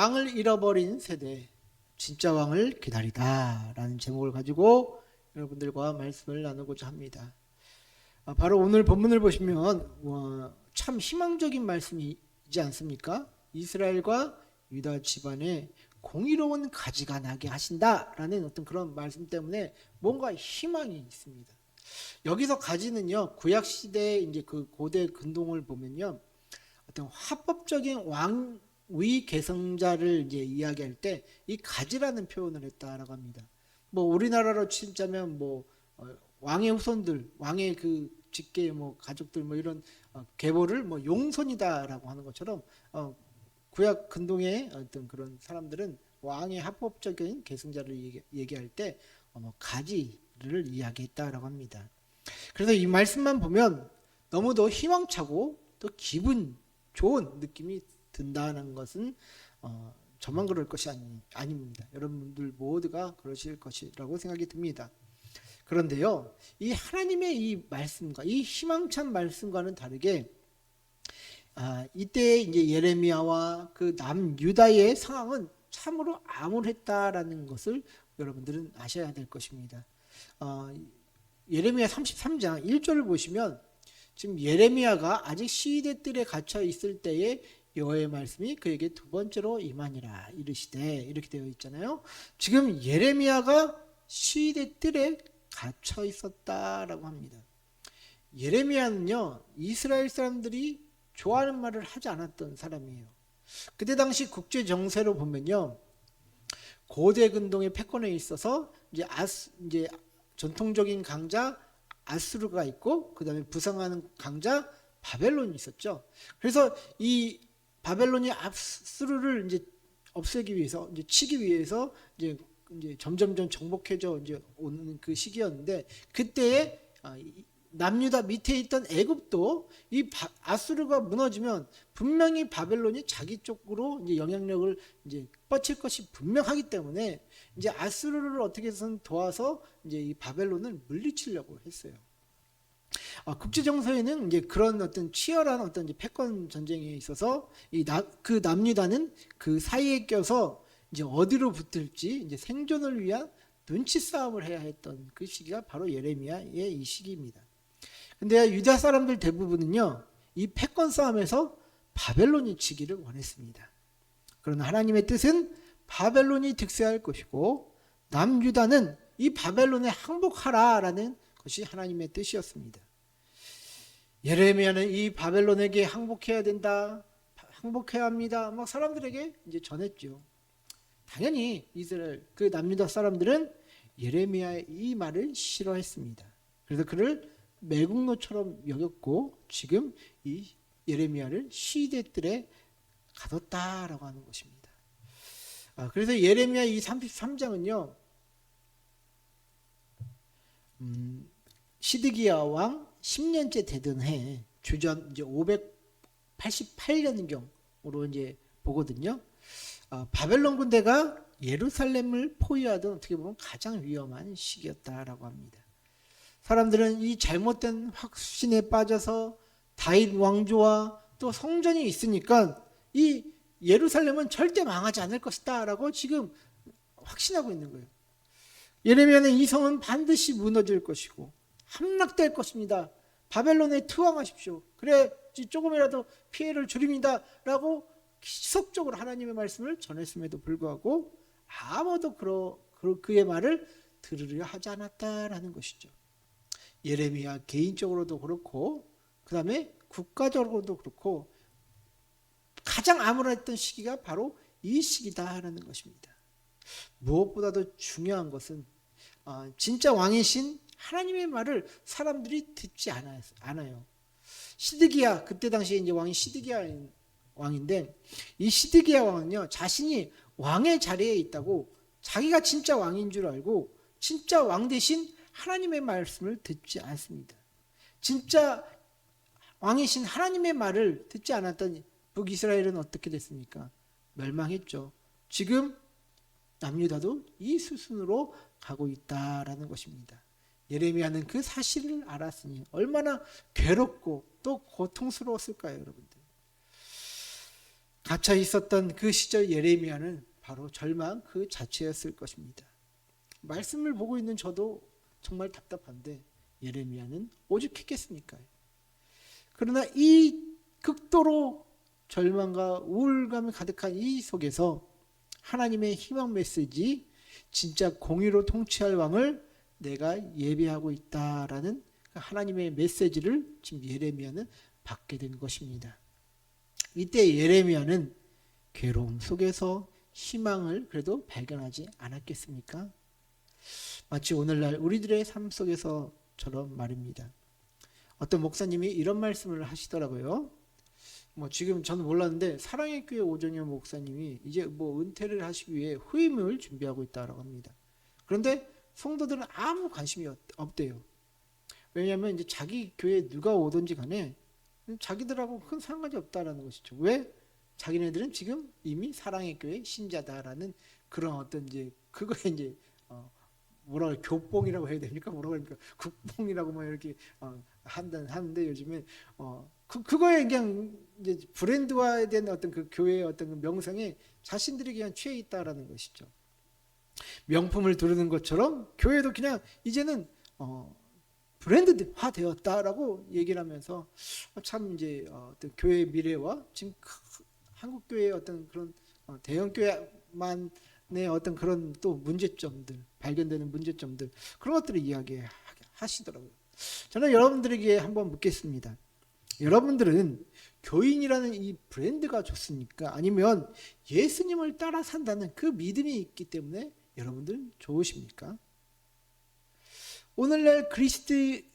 왕을 잃어버린 세대, 진짜 왕을 기다리다 라는 제목을 가지고 여러분들과 말씀을 나누고자 합니다. 바로 오늘 본문을 보시면 참 희망적인 말씀이지 않습니까? 이스라엘과 유다 집안에 공의로운 가지가 나게 하신다라는 어떤 그런 말씀 때문에 뭔가 희망이 있습니다. 여기서 가지는요, 구약 시대 이제 그 고대 근동을 보면요, 어떤 화법적인 왕위 계승자를 이제 이야기할 때 이 가지라는 표현을 했다라고 합니다. 뭐 우리나라로 치자면 왕의 후손들, 왕의 그 직계 가족들 이런 계보를 용손이다라고 하는 것처럼 구약 근동의 어떤 그런 사람들은 왕의 합법적인 계승자를 얘기할 때 가지를 이야기했다라고 합니다. 그래서 이 말씀만 보면 너무도 희망차고 또 기분 좋은 느낌이 든다는 것은 저만 그럴 것이 아닙니다. 여러분들 모두가 그러실 것이라고 생각이 듭니다. 그런데요, 이 하나님의 이 말씀과 이 희망찬 말씀과는 다르게 이때 이제 예레미야와 그 남유다의 상황은 참으로 암울했다라는 것을 여러분들은 아셔야 될 것입니다. 예레미야 33장 1절을 보시면 지금 예레미야가 아직 시위대 뜰에 갇혀 있을 때에 여호와의 말씀이 그에게 두 번째로 임하니라 이르시되 이렇게 되어 있잖아요. 지금 예레미야가 시위대 뜰에 갇혀 있었다라고 합니다. 예레미야는요, 이스라엘 사람들이 좋아하는 말을 하지 않았던 사람이에요. 그때 당시 국제 정세로 보면요, 고대 근동의 패권에 있어서 이제 전통적인 강자 아수르가 있고 그다음에 부상하는 강자 바벨론이 있었죠. 그래서 이 바벨론이 아수르를 이제 없애기 위해서 이제 치기 위해서 이제 점점점 정복해져 이제 오는 그 시기였는데 그때에 남유다 밑에 있던 애굽도 이 아수르가 무너지면 분명히 바벨론이 자기 쪽으로 이제 영향력을 이제 뻗칠 것이 분명하기 때문에 이제 아수르를 어떻게 해서든 도와서 이제 이 바벨론을 물리치려고 했어요. 국제 정세에는 이제 그런 어떤 치열한 어떤 이제 패권 전쟁에 있어서 그 남유다는 그 사이에 껴서 이제 어디로 붙을지 이제 생존을 위한 눈치 싸움을 해야 했던 그 시기가 바로 예레미야의 이 시기입니다. 근데 유다 사람들 대부분은요, 이 패권 싸움에서 바벨론이 지기를 원했습니다. 그러나 하나님의 뜻은 바벨론이 득세할 것이고 남유다는 이 바벨론에 항복하라라는 것이 하나님의 뜻이었습니다. 예레미야는 이 바벨론에게 항복해야 된다, 항복해야 합니다, 막 사람들에게 이제 전했죠. 당연히 이스라엘 그 남유다 사람들은 예레미야의 이 말을 싫어했습니다. 그래서 그를 매국노처럼 여겼고 지금 이 예레미야를 시대 뜰에 가뒀다라고 하는 것입니다. 그래서 예레미야 이 33장은요, 시드기야 왕 10년째 되던 해 주전 이제 588년경으로 이제 보거든요. 바벨론 군대가 예루살렘을 포위하던 어떻게 보면 가장 위험한 시기였다라고 합니다. 사람들은 이 잘못된 확신에 빠져서 다윗 왕조와 또 성전이 있으니까 이 예루살렘은 절대 망하지 않을 것이다 라고 지금 확신하고 있는 거예요. 예레미야는 이 성은 반드시 무너질 것이고 함락될 것입니다. 바벨론에 투항하십시오. 그래 조금이라도 피해를 줄입니다 라고 지속적으로 하나님의 말씀을 전했음에도 불구하고 아무도 그의 말을 들으려 하지 않았다라는 것이죠. 예레미야 개인적으로도 그렇고 그 다음에 국가적으로도 그렇고 가장 암울했던 시기가 바로 이 시기다라는 것입니다. 무엇보다도 중요한 것은 진짜 왕이신 하나님의 말을 사람들이 듣지 않아요. 시드기야, 그때 당시에 이제 왕이 시드기야 왕인데 이 시드기야 왕은요, 자신이 왕의 자리에 있다고 자기가 진짜 왕인 줄 알고 진짜 왕 대신 하나님의 말씀을 듣지 않습니다. 진짜 왕이신 하나님의 말을 듣지 않았던 북이스라엘은 어떻게 됐습니까? 멸망했죠. 지금 남유다도 이 수순으로 가고 있다라는 것입니다. 예레미야는 그 사실을 알았으니 얼마나 괴롭고 또 고통스러웠을까요, 여러분들? 갇혀 있었던 그 시절 예레미야는 바로 절망 그 자체였을 것입니다. 말씀을 보고 있는 저도 정말 답답한데 예레미야는 오죽했겠습니까? 그러나 이 극도로 절망과 우울감이 가득한 이 속에서 하나님의 희망 메시지, 진짜 공의로 통치할 왕을 내가 예배하고 있다라는 하나님의 메시지를 지금 예레미야는 받게 된 것입니다. 이때 예레미야는 괴로움 속에서 희망을 그래도 발견하지 않았겠습니까? 마치 오늘날 우리들의 삶 속에서처럼 말입니다. 어떤 목사님이 이런 말씀을 하시더라고요. 지금 저는 몰랐는데 사랑의 교회 오정현 목사님이 이제 은퇴를 하시기 위해 후임을 준비하고 있다고 합니다. 그런데 성도들은 아무 관심이 없대요. 왜냐하면 이제 자기 교회에 누가 오든지 간에 자기들하고 큰 상관이 없다라는 것이죠. 왜? 자기네들은 지금 이미 사랑의 교회 신자다라는 그런 어떤 이제 그거에 이제 교뽕이라고 해야 됩니까? 그러니까 국뽕이라고 이렇게 하는데 요즘에 그거에 그냥 이제 브랜드화된 어떤 그 교회의 어떤 그 명성에 자신들이 그냥 취해 있다라는 것이죠. 명품을 두르는 것처럼 교회도 그냥 이제는 브랜드화 되었다라고 얘기를 하면서 참 이제 어떤 교회의 미래와 지금 한국 교회의 어떤 그런 대형 교회만의 어떤 그런 또 문제점들, 발견되는 문제점들, 그런 것들을 이야기하시더라고요. 저는 여러분들에게 한번 묻겠습니다. 여러분들은 교인이라는 이 브랜드가 좋습니까? 아니면 예수님을 따라 산다는 그 믿음이 있기 때문에 여러분들은 좋으십니까? 오늘날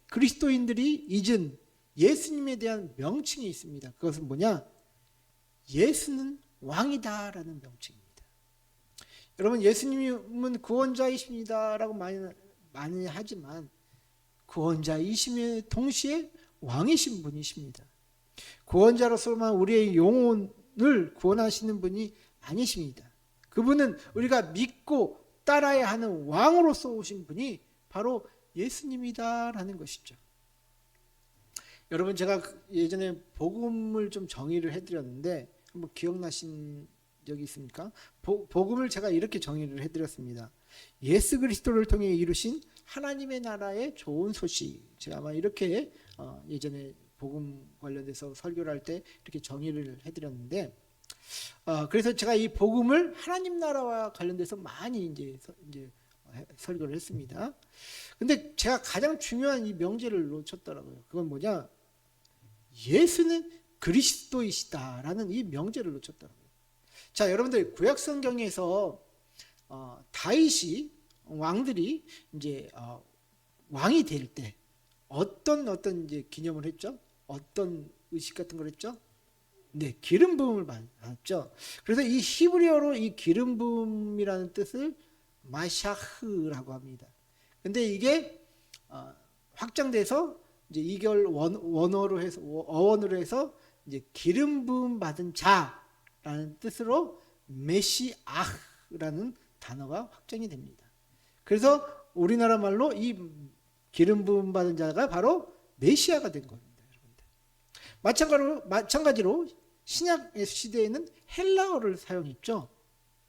그리스도인들이 잊은 예수님에 대한 명칭이 있습니다. 그것은 뭐냐? 예수는 왕이다라는 명칭입니다. 여러분, 예수님은 구원자이십니다라고 많이 하지만 구원자이심에 동시에 왕이신 분이십니다. 구원자로서만 우리의 영혼을 구원하시는 분이 아니십니다. 그분은 우리가 믿고 따라야 하는 왕으로서 오신 분이 바로 예수님이다라는 것이죠. 여러분, 제가 예전에 복음을 좀 정의를 해드렸는데 한번 기억나신 적이 있습니까? 복음을 제가 이렇게 정의를 해드렸습니다. 예수 그리스도를 통해 이루신 하나님의 나라의 좋은 소식. 제가 아마 이렇게 예전에 복음 관련돼서 설교를 할 때 이렇게 정의를 해드렸는데, 그래서 제가 이 복음을 하나님 나라와 관련돼서 많이 이제 설교를 했습니다. 근데 제가 가장 중요한 이 명제를 놓쳤더라고요. 그건 뭐냐? 예수는 그리스도이시다라는 이 명제를 놓쳤더라고요. 자, 여러분들 구약 성경에서 다윗이 왕들이 이제 왕이 될 때 어떤 이제 기념을 했죠? 어떤 의식 같은 걸 했죠? 네, 기름 부음을 받았죠. 그래서 이 히브리어로 이 기름 부음이라는 뜻을 마샤흐라고 합니다. 근데 이게 확장돼서 이제 이걸 어원으로 해서 이제 기름 부음 받은 자라는 뜻으로 메시아흐라는 단어가 확장이 됩니다. 그래서 우리나라 말로 이 기름 부음 받은 자가 바로 메시아가 된 겁니다, 여러분들. 마찬가지로 신약 시대에는 헬라어를 사용했죠.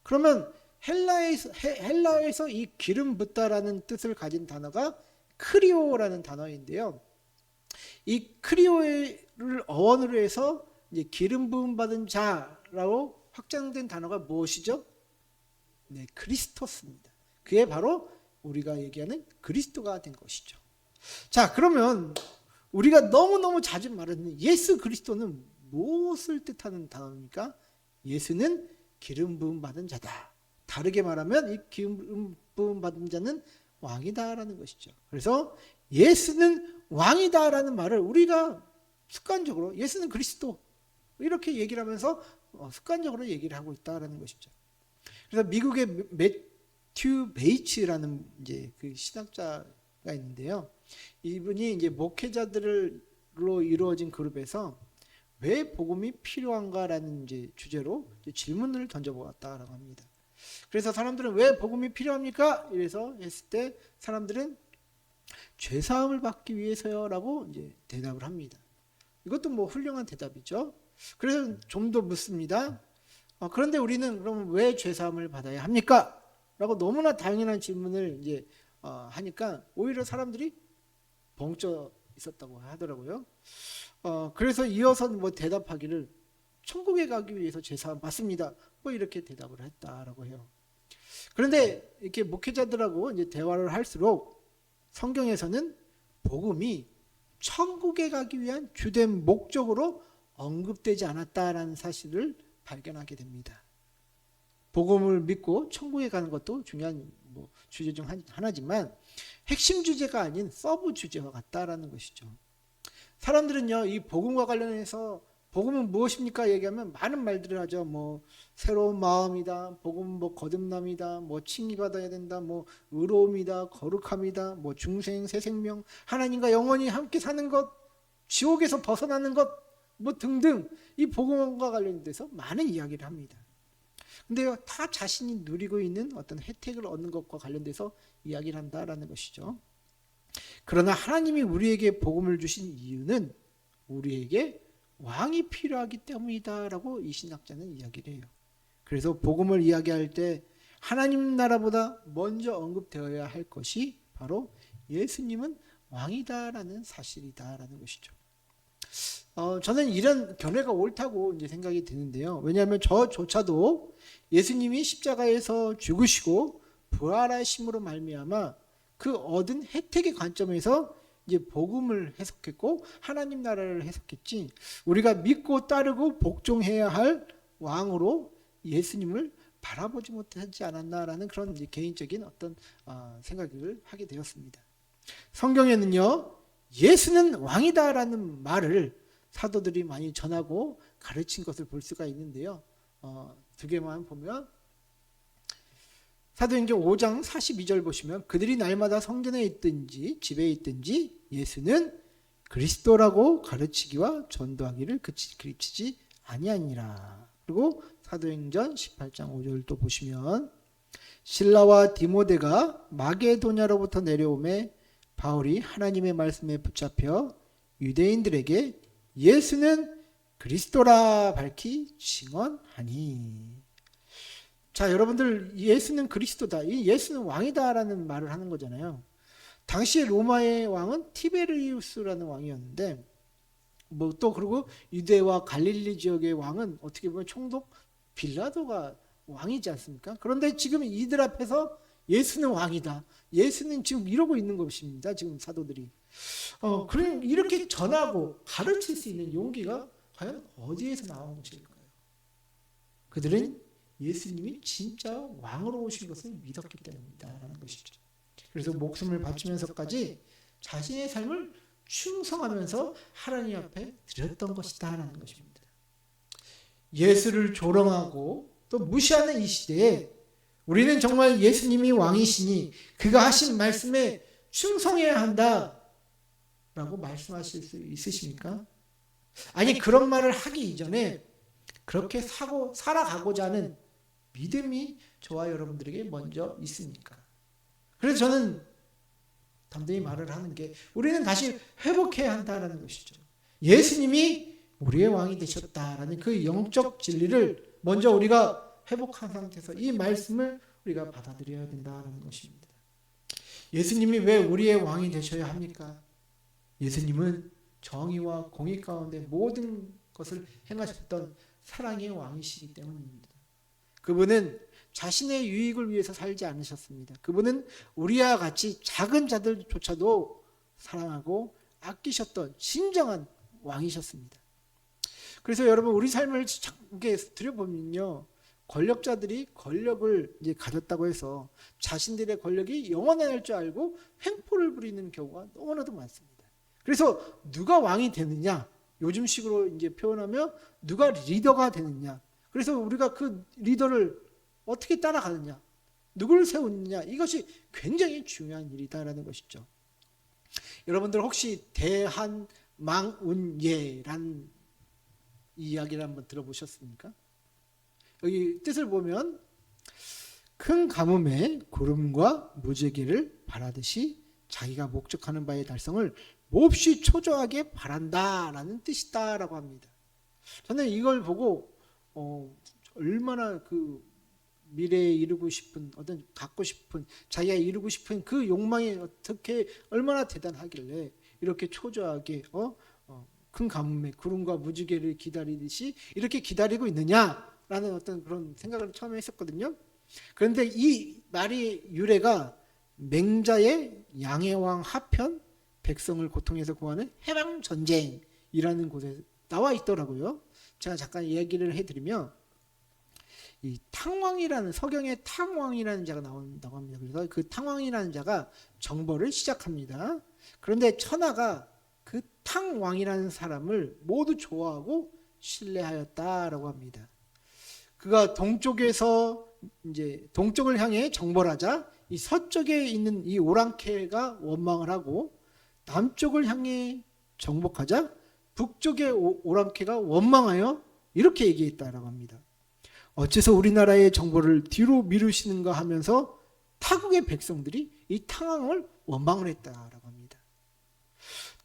그러면 헬라어에서 이 기름 붓다라는 뜻을 가진 단어가 크리오라는 단어인데요. 이 크리오를 어원으로 해서 이제 기름 부음 받은 자라고 확장된 단어가 무엇이죠? 네, 크리스토스입니다. 그게 바로 우리가 얘기하는 그리스도가 된 것이죠. 자, 그러면 우리가 너무너무 자주 말하는 예수 그리스도는 무엇을 뜻하는 단어입니까? 예수는 기름 부음 받은 자다. 다르게 말하면 이 기름 부음 받은 자는 왕이다라는 것이죠. 그래서 예수는 왕이다라는 말을 우리가 습관적으로 예수는 그리스도 이렇게 얘기를 하면서 습관적으로 얘기를 하고 있다라는 것이죠. 그래서 미국의 매튜 베이츠라는 이제 그 신학자가 있는데요. 이분이 이제 목회자들로 이루어진 그룹에서 왜 복음이 필요한가라는 이제 주제로 이제 질문을 던져보았다라고 합니다. 그래서 사람들은 왜 복음이 필요합니까? 이래서 했을 때 사람들은 죄사함을 받기 위해서요라고 이제 대답을 합니다. 이것도 뭐 훌륭한 대답이죠. 그래서 좀 더 묻습니다. 그런데 우리는 그럼 왜 죄사함을 받아야 합니까? 라고 너무나 당연한 질문을 이제 하니까 오히려 사람들이 벙쪄 있었다고 하더라고요. 그래서 이어서 뭐 대답하기를 천국에 가기 위해서 죄사함 받습니다. 뭐 이렇게 대답을 했다라고 해요. 그런데 이렇게 목회자들하고 이제 대화를 할수록 성경에서는 복음이 천국에 가기 위한 주된 목적으로 언급되지 않았다라는 사실을 발견하게 됩니다. 복음을 믿고 천국에 가는 것도 중요한 주제 중 하나지만 핵심 주제가 아닌 서브 주제와 같다라는 것이죠. 사람들은요, 이 복음과 관련해서 복음은 무엇입니까? 얘기하면 많은 말들을 하죠. 뭐 새로운 마음이다, 복음은 뭐 거듭남이다, 뭐 칭의받아야 된다, 뭐 의로움이다, 거룩함이다, 뭐 중생, 새 생명, 하나님과 영원히 함께 사는 것, 지옥에서 벗어나는 것, 뭐 등등 이 복음과 관련돼서 많은 이야기를 합니다. 근데요, 다 자신이 누리고 있는 어떤 혜택을 얻는 것과 관련돼서 이야기를 한다라는 것이죠. 그러나 하나님이 우리에게 복음을 주신 이유는 우리에게 왕이 필요하기 때문이다라고 이 신학자는 이야기를 해요. 그래서 복음을 이야기할 때 하나님 나라보다 먼저 언급되어야 할 것이 바로 예수님은 왕이다라는 사실이다라는 것이죠. 저는 이런 견해가 옳다고 이제 생각이 드는데요. 왜냐하면 저조차도 예수님이 십자가에서 죽으시고 부활하심으로 말미암아 그 얻은 혜택의 관점에서 이제 복음을 해석했고 하나님 나라를 해석했지, 우리가 믿고 따르고 복종해야 할 왕으로 예수님을 바라보지 못하지 않았나라는 그런 이제 개인적인 어떤 생각을 하게 되었습니다. 성경에는요, 예수는 왕이다라는 말을 사도들이 많이 전하고 가르친 것을 볼 수가 있는데요. 두 개만 보면 사도행전 5장 42절 보시면 그들이 날마다 성전에 있든지 집에 있든지 예수는 그리스도라고 가르치기와 전도하기를 그치지 아니하니라. 그리고 사도행전 18장 5절 또 보시면 실라와 디모데가 마게도냐로부터 내려오매 바울이 하나님의 말씀에 붙잡혀 유대인들에게 예수는 그리스도라 밝히 증언하니. 자, 여러분들, 예수는 그리스도다, 이 예수는 왕이다라는 말을 하는 거잖아요. 당시에 로마의 왕은 티베리우스라는 왕이었는데, 뭐 또 그리고 유대와 갈릴리 지역의 왕은 어떻게 보면 총독 빌라도가 왕이지 않습니까? 그런데 지금 이들 앞에서 예수는 왕이다, 예수는 지금 이러고 있는 것입니다. 지금 사도들이. 그럼 이렇게 전하고 가르칠 수 있는 용기가 과연 어디에서 나온 것일까요? 그들은 예수님이 진짜 왕으로 오신 것을 믿었기 때문이다라는 것이죠. 그래서 목숨을 바치면서까지 자신의 삶을 충성하면서 하나님 앞에 드렸던 것이다라는 것입니다. 예수를 조롱하고 또 무시하는 이 시대에 우리는 정말 예수님이 왕이시니 그가 하신 말씀에 충성해야 한다라고 말씀하실 수 있으십니까? 아니, 그런 말을 하기 이전에 그렇게 살아가고자 하는 믿음이 저와 여러분들에게 먼저 있습니까? 그래서 저는 담대히 말을 하는 게, 우리는 다시 회복해야 한다는 것이죠. 예수님이 우리의 왕이 되셨다라는 그 영적 진리를 먼저 우리가 회복한 상태에서 이 말씀을 우리가 받아들여야 된다는 것입니다. 예수님이 왜 우리의 왕이 되셔야 합니까? 예수님은 정의와 공의 가운데 모든 것을 행하셨던 사랑의 왕이시기 때문입니다. 그분은 자신의 유익을 위해서 살지 않으셨습니다. 그분은 우리와 같이 작은 자들조차도 사랑하고 아끼셨던 진정한 왕이셨습니다. 그래서 여러분, 우리 삶을 들여보면요, 권력자들이 권력을 이제 가졌다고 해서 자신들의 권력이 영원할 줄 알고 횡포를 부리는 경우가 너무나도 많습니다. 그래서 누가 왕이 되느냐, 요즘식으로 이제 표현하면 누가 리더가 되느냐, 그래서 우리가 그 리더를 어떻게 따라가느냐, 누구를 세우느냐, 이것이 굉장히 중요한 일이다라는 것이죠. 여러분들 혹시 대한망운예라는 이야기를 한번 들어보셨습니까? 여기 뜻을 보면 큰 가뭄에 구름과 무지개를 바라듯이 자기가 목적하는 바의 달성을 몹시 초조하게 바란다라는 뜻이다라고 합니다. 저는 이걸 보고 얼마나 그 미래에 이루고 싶은 어떤 갖고 싶은 자기가 이루고 싶은 그 욕망이 어떻게 얼마나 대단하길래 이렇게 초조하게 큰 가뭄에 구름과 무지개를 기다리듯이 이렇게 기다리고 있느냐라는 어떤 그런 생각을 처음에 했었거든요. 그런데 이 말의 유래가 맹자의 양해왕 하편 백성을 고통에서 구하는 해방 전쟁이라는 곳에 나와 있더라고요. 제가 잠깐 이야기를 해드리면 이 탕왕이라는 서경에 탕왕이라는 자가 나온다고 합니다. 그래서 그 탕왕이라는 자가 정벌을 시작합니다. 그런데 천하가 그 탕왕이라는 사람을 모두 좋아하고 신뢰하였다라고 합니다. 그가 동쪽에서 이제 동쪽을 향해 정벌하자 이 서쪽에 있는 이 오랑캐가 원망을 하고 남쪽을 향해 정복하자 북쪽의 오랑캐가 원망하여 이렇게 얘기했다라고 합니다. 어째서 우리나라의 정벌을 뒤로 미루시는가 하면서 타국의 백성들이 이 탕왕을 원망을 했다라고 합니다.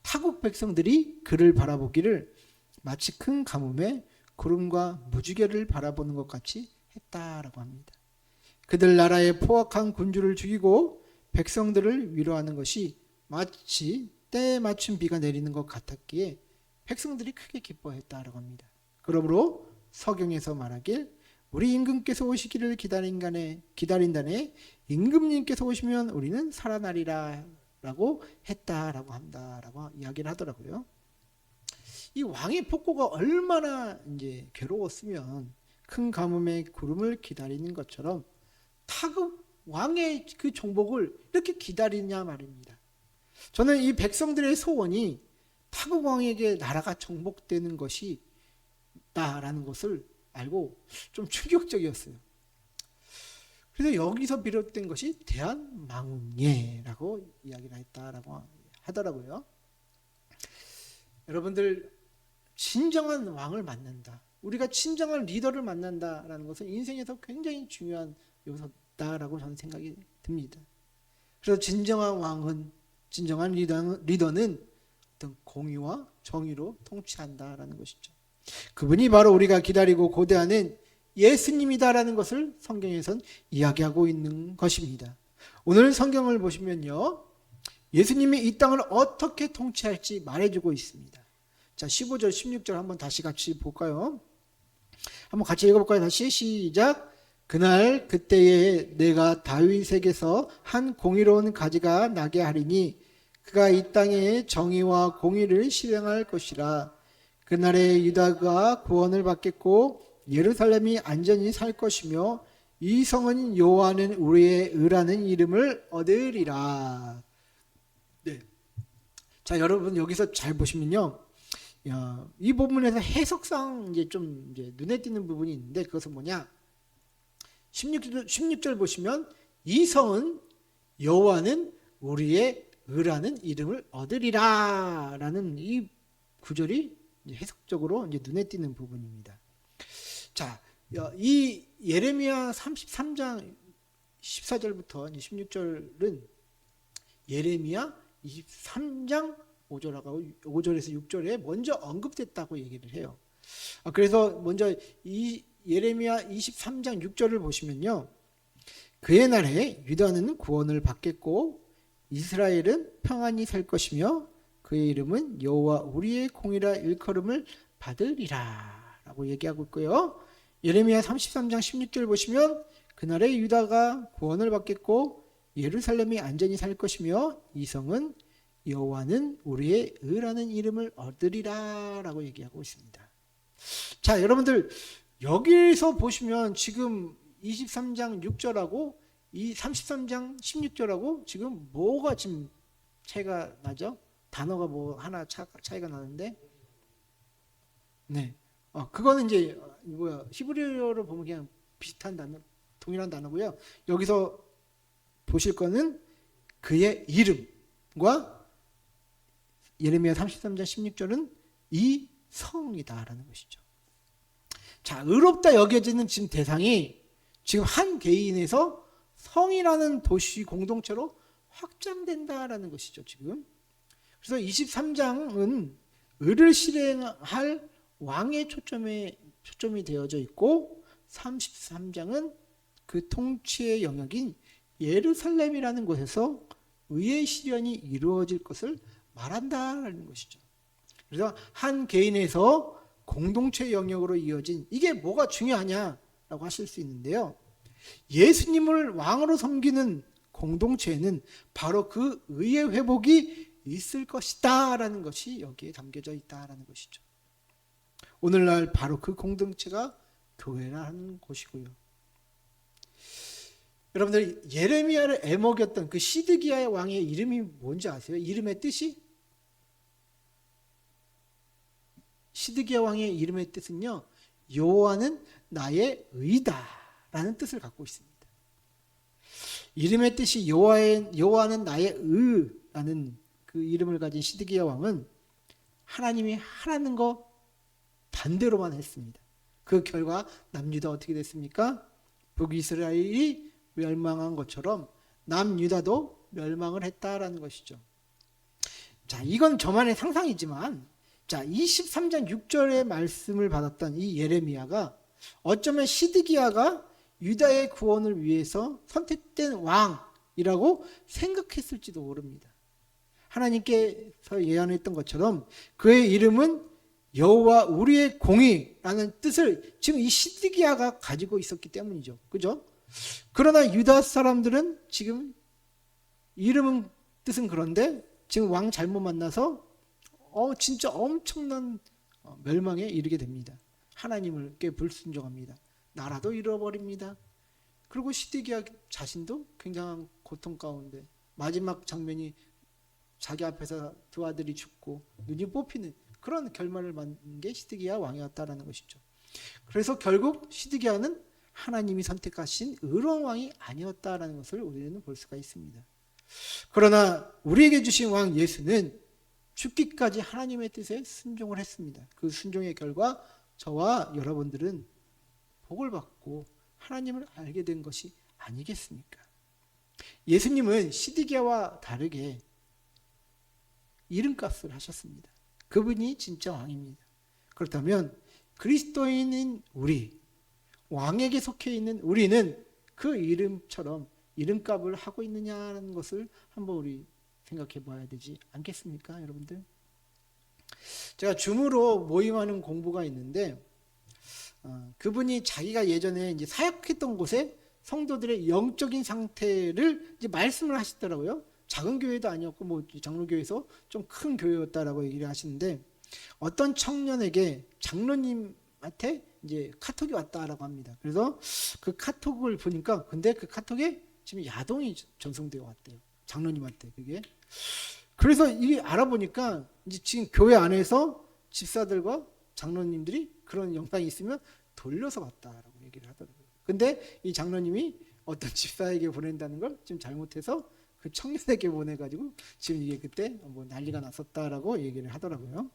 타국 백성들이 그를 바라보기를 마치 큰 가뭄에 구름과 무지개를 바라보는 것 같이 했다라고 합니다. 그들 나라의 포악한 군주를 죽이고 백성들을 위로하는 것이 마치 때에 맞춘 비가 내리는 것 같았기에 백성들이 크게 기뻐했다라고 합니다. 그러므로 서경에서 말하길 우리 임금께서 오시기를 기다린다네 임금님께서 오시면 우리는 살아나리라 라고 했다라고 한다라고 이야기를 하더라고요. 이 왕의 폭고가 얼마나 이제 괴로웠으면 큰 가뭄에 구름을 기다리는 것처럼 타국 왕의 그 정복을 이렇게 기다리냐 말입니다. 저는 이 백성들의 소원이 타국 왕에게 나라가 정복되는 것이 있다라는 것을 알고 좀 충격적이었어요. 그래서 여기서 비롯된 것이 대한망운예라고 이야기를 했다라고 하더라고요. 여러분들 진정한 왕을 만난다. 우리가 진정한 리더를 만난다라는 것은 인생에서 굉장히 중요한 요소다라고 저는 생각이 듭니다. 그래서 진정한 왕은 진정한 리더는 어떤 공의와 정의로 통치한다라는 것이죠. 그분이 바로 우리가 기다리고 고대하는 예수님이다라는 것을 성경에선 이야기하고 있는 것입니다. 오늘 성경을 보시면요, 예수님이 이 땅을 어떻게 통치할지 말해주고 있습니다. 자, 15절, 16절 한번 다시 같이 볼까요? 한번 같이 읽어볼까요? 다시 시작. 그날 그때에 내가 다윗에게서 한 공의로운 가지가 나게 하리니 그가 이 땅에 정의와 공의를 실행할 것이라. 그날에 유다가 구원을 받겠고 예루살렘이 안전히 살 것이며 이 성은 여호와는 우리의 의라는 이름을 얻으리라. 네. 자, 여러분 여기서 잘 보시면요, 이 부분에서 해석상 좀 눈에 띄는 부분이 있는데 그것은 뭐냐? 16절 보시면 이 성은 여호와는 우리의 의라는 이름을 얻으리라라는 이 구절이 해석적으로 눈에 띄는 부분입니다. 자, 이 예레미야 33장 14절부터 16절은 예레미야 23장 5절에서 6절에 먼저 언급됐다고 얘기를 해요. 그래서 먼저 이 예레미야 23장 6절을 보시면요, 그의 날에 유다는 구원을 받겠고 이스라엘은 평안히 살 것이며 그의 이름은 여호와 우리의 공이라 일컬음을 받으리라 라고 얘기하고 있고요. 예레미야 33장 16절 보시면 그날에 유다가 구원을 받겠고 예루살렘이 안전히 살 것이며 이 성은 여호와는 우리의 의라는 이름을 얻으리라 라고 얘기하고 있습니다. 자, 여러분들 여기서 보시면 지금 23장 6절하고 이 33장 16절하고 지금 뭐가 지금 차이가 나죠? 단어가 뭐 하나 차이가 나는데, 네, 그거는 이제 히브리어로 보면 그냥 비슷한 단어, 동일한 단어고요. 여기서 보실 거는 그의 이름과 예레미야 33장 16절은 이 성이다라는 것이죠. 자, 의롭다 여겨지는 지금 대상이 지금 한 개인에서 성이라는 도시 공동체로 확장된다라는 것이죠, 지금. 그래서 23장은 의를 실행할 왕의 초점이 되어져 있고 33장은 그 통치의 영역인 예루살렘이라는 곳에서 의의 실현이 이루어질 것을 말한다라는 것이죠. 그래서 한 개인에서 공동체 영역으로 이어진, 이게 뭐가 중요하냐라고 하실 수 있는데요. 예수님을 왕으로 섬기는 공동체에는 바로 그 의의 회복이 있을 것이다 라는 것이 여기에 담겨져 있다라는 것이죠. 오늘날 바로 그 공동체가 교회라는 곳이고요. 여러분들, 예레미야를 애먹였던 그 시드기야의 왕의 이름이 뭔지 아세요? 이름의 뜻이? 시드기야 왕의 이름의 뜻은요, 여호와는 나의 의다 라는 뜻을 갖고 있습니다. 이름의 뜻이 여호와는 나의 의라는 그 이름을 가진 시드기야 왕은 하나님이 하라는 거 반대로만 했습니다. 그 결과 남유다 어떻게 됐습니까? 북이스라엘이 멸망한 것처럼 남유다도 멸망을 했다라는 것이죠. 자, 이건 저만의 상상이지만, 자, 23장 6절의 말씀을 받았던 이 예레미야가 어쩌면 시드기야가 유다의 구원을 위해서 선택된 왕이라고 생각했을지도 모릅니다. 하나님께서 예언했던 것처럼 그의 이름은 여호와 우리의 공의라는 뜻을 지금 이 시드기야가 가지고 있었기 때문이죠. 그죠? 그러나 유다 사람들은 지금 이름은 뜻은 그런데 지금 왕 잘못 만나서 진짜 엄청난 멸망에 이르게 됩니다. 하나님께 불순종합니다. 나라도 잃어버립니다. 그리고 시드기야 자신도 굉장한 고통 가운데 마지막 장면이 자기 앞에서 두 아들이 죽고 눈이 뽑히는 그런 결말을 만든 게 시드기야 왕이었다라는 것이죠. 그래서 결국 시드기야는 하나님이 선택하신 의로운 왕이 아니었다라는 것을 우리는 볼 수가 있습니다. 그러나 우리에게 주신 왕 예수는 죽기까지 하나님의 뜻에 순종을 했습니다. 그 순종의 결과 저와 여러분들은 복을 받고 하나님을 알게 된 것이 아니겠습니까? 예수님은 시드기야와 다르게 이름값을 하셨습니다. 그분이 진짜 왕입니다. 그렇다면 그리스도인인 우리, 왕에게 속해 있는 우리는 그 이름처럼 이름값을 하고 있느냐는 것을 한번 우리 생각해 봐야 되지 않겠습니까, 여러분들? 제가 줌으로 모임하는 공부가 있는데 그분이 자기가 예전에 이제 사역했던 곳에 성도들의 영적인 상태를 이제 말씀을 하시더라고요. 작은 교회도 아니었고 뭐 장로교회에서 좀 큰 교회였다라고 얘기를 하시는데 어떤 청년에게 장로님한테 이제 카톡이 왔다라고 합니다. 그래서 그 카톡을 보니까 근데 그 카톡에 지금 야동이 전송되어 왔대요. 장로님한테 그게. 그래서 이게 알아보니까 이제 지금 교회 안에서 집사들과 장로님들이 그런 영상이 있으면 돌려서 봤다라고 얘기를 하더라고요. 근데 이 장로님이 어떤 집사에게 보낸다는 걸 지금 잘못해서 그 청년에게 보내가지고 지금 이게 그때 뭐 난리가 났었다라고 얘기를 하더라고요.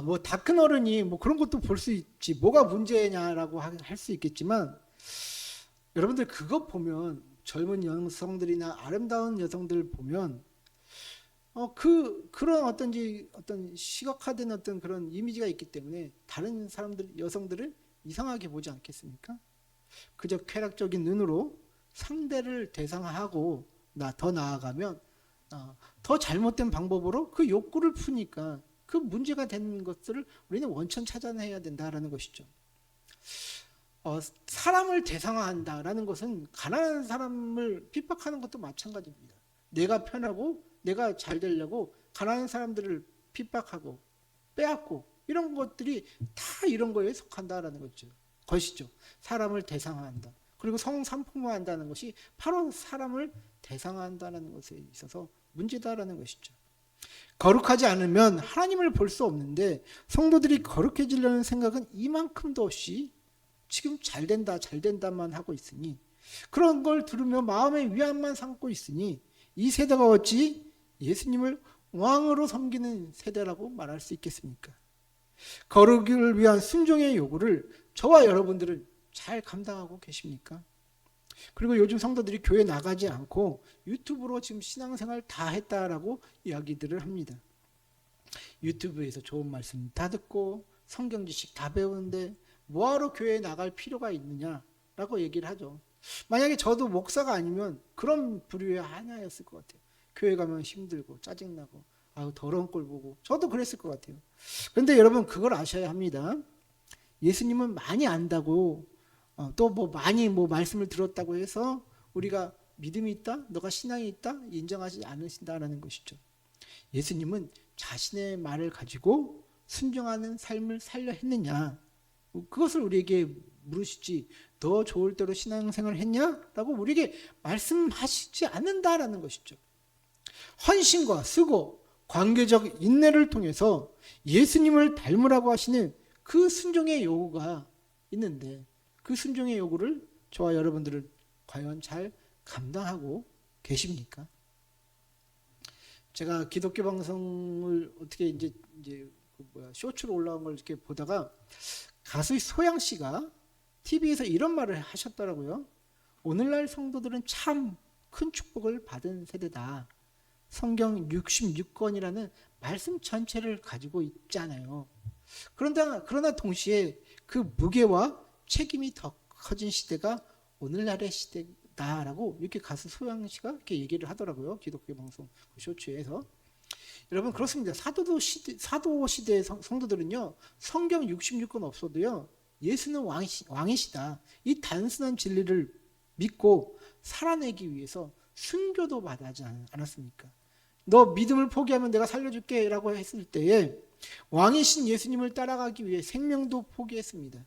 뭐 다 큰 어른이 뭐 그런 것도 볼 수 있지 뭐가 문제냐라고 할 수 있겠지만 여러분들 그것 보면 젊은 여성들이나 아름다운 여성들 보면 그런 어떤 시각화된 어떤 그런 이미지가 있기 때문에 다른 사람들 여성들을 이상하게 보지 않겠습니까? 그저 쾌락적인 눈으로 상대를 대상화하고 더 나아가면 더 잘못된 방법으로 그 욕구를 푸니까 그 문제가 되는 것들을 우리는 원천 차단해야 된다라는 것이죠. 사람을 대상화한다라는 것은 가난한 사람을 핍박하는 것도 마찬가지입니다. 내가 편하고 내가 잘 되려고 가난한 사람들을 핍박하고 빼앗고 이런 것들이 다 이런 거에 속한다라는 것이죠. 사람을 대상화한다. 그리고 성상품화한다는 것이 바로 사람을 대상화한다는 것에 있어서 문제다라는 것이죠. 거룩하지 않으면 하나님을 볼 수 없는데 성도들이 거룩해지려는 생각은 이만큼도 없이 지금 잘 된다만 하고 있으니 그런 걸 들으며 마음의 위안만 삼고 있으니 이 세대가 어찌 예수님을 왕으로 섬기는 세대라고 말할 수 있겠습니까? 거룩을 위한 순종의 요구를 저와 여러분들은 잘 감당하고 계십니까? 그리고 요즘 성도들이 교회 나가지 않고 유튜브로 지금 신앙생활 다 했다라고 이야기들을 합니다. 유튜브에서 좋은 말씀 다 듣고 성경 지식 다 배우는데 뭐하러 교회에 나갈 필요가 있느냐라고 얘기를 하죠. 만약에 저도 목사가 아니면 그런 부류의 하나였을 것 같아요. 교회 가면 힘들고 짜증나고 아유 더러운 꼴 보고 저도 그랬을 것 같아요. 그런데 여러분 그걸 아셔야 합니다. 예수님은 많이 안다고 또 뭐 많이 뭐 말씀을 들었다고 해서 우리가 믿음이 있다, 너가 신앙이 있다 인정하지 않으신다라는 것이죠. 예수님은 자신의 말을 가지고 순종하는 삶을 살려 했느냐, 그것을 우리에게 물으시지 너 좋을 대로 신앙생활을 했냐라고 우리에게 말씀하시지 않는다라는 것이죠. 헌신과 수고, 관계적 인내를 통해서 예수님을 닮으라고 하시는 그 순종의 요구가 있는데 그 순종의 요구를 저와 여러분들은 과연 잘 감당하고 계십니까? 제가 기독교 방송을 어떻게 이제 쇼츠로 올라온 걸 이렇게 보다가 가수 소양 씨가 TV에서 이런 말을 하셨더라고요. 오늘날 성도들은 참 큰 축복을 받은 세대다. 성경 66권이라는 말씀 전체를 가지고 있잖아요. 그러나 동시에 그 무게와 책임이 더 커진 시대가 오늘날의 시대다라고 이렇게 가수 소양 씨가 이렇게 얘기를 하더라고요. 기독교 방송 쇼츠에서. 여러분 그렇습니다. 사도 시대의 성도들은요. 성경 66권 없어도요. 예수는 왕이시다. 이 단순한 진리를 믿고 살아내기 위해서 순교도 받지 않았습니까? 너 믿음을 포기하면 내가 살려줄게 라고 했을 때에 왕이신 예수님을 따라가기 위해 생명도 포기했습니다.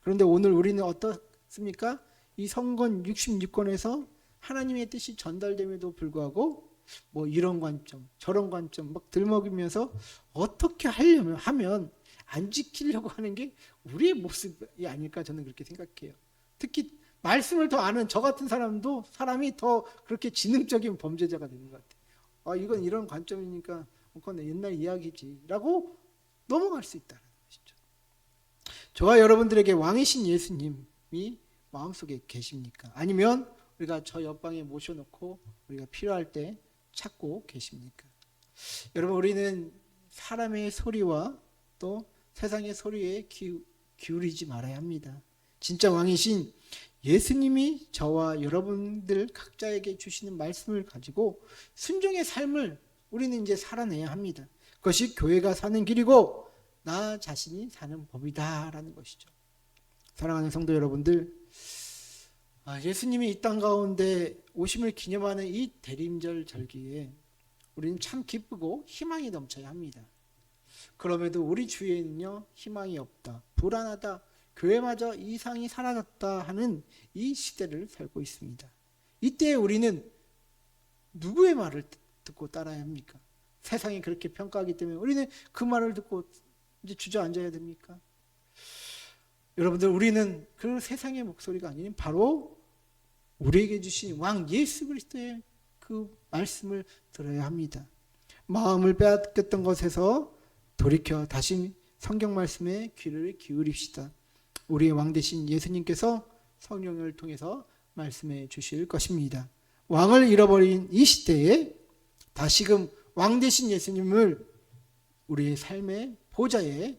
그런데 오늘 우리는 어떻습니까? 이 성경 66권에서 하나님의 뜻이 전달됨에도 불구하고 뭐 이런 관점 저런 관점 막 들먹이면서 어떻게 하면 안 지키려고 하는 게 우리의 모습이 아닐까 저는 그렇게 생각해요. 특히 말씀을 더 아는 저 같은 사람이 더 그렇게 지능적인 범죄자가 되는 것 같아요. 이건 이런 관점이니까 그건 옛날 이야기지 라고 넘어갈 수 있다는 것이죠. 저와 여러분들에게 왕이신 예수님이 마음속에 계십니까? 아니면 우리가 저 옆방에 모셔놓고 우리가 필요할 때 찾고 계십니까? 여러분 우리는 사람의 소리와 또 세상의 소리에 기울이지 말아야 합니다. 진짜 왕이신 예수님이 저와 여러분들 각자에게 주시는 말씀을 가지고 순종의 삶을 우리는 이제 살아내야 합니다. 그것이 교회가 사는 길이고 나 자신이 사는 법이다라는 것이죠. 사랑하는 성도 여러분들, 예수님이 이 땅 가운데 오심을 기념하는 이 대림절 절기에 우리는 참 기쁘고 희망이 넘쳐야 합니다. 그럼에도 우리 주위에는요 희망이 없다, 불안하다, 교회마저 이상이 사라졌다 하는 이 시대를 살고 있습니다. 이때 우리는 누구의 말을 듣고 따라야 합니까? 세상이 그렇게 평가하기 때문에 우리는 그 말을 듣고 이제 주저앉아야 됩니까? 여러분들 우리는 그 세상의 목소리가 아닌 바로 우리에게 주신 왕 예수 그리스도의 그 말씀을 들어야 합니다. 마음을 빼앗겼던 것에서 돌이켜 다시 성경 말씀에 귀를 기울입시다. 우리의 왕 되신 예수님께서 성령을 통해서 말씀해 주실 것입니다. 왕을 잃어버린 이 시대에 다시금 왕 되신 예수님을 우리의 삶의 보좌에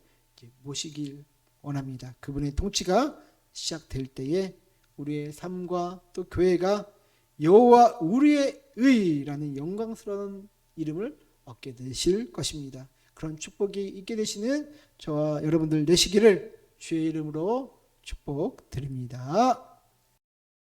모시길 원합니다. 그분의 통치가 시작될 때에 우리의 삶과 또 교회가 여호와 우리의 의라는 영광스러운 이름을 얻게 되실 것입니다. 그런 축복이 있게 되시는 저와 여러분들 되시기를 주의 이름으로 축복드립니다.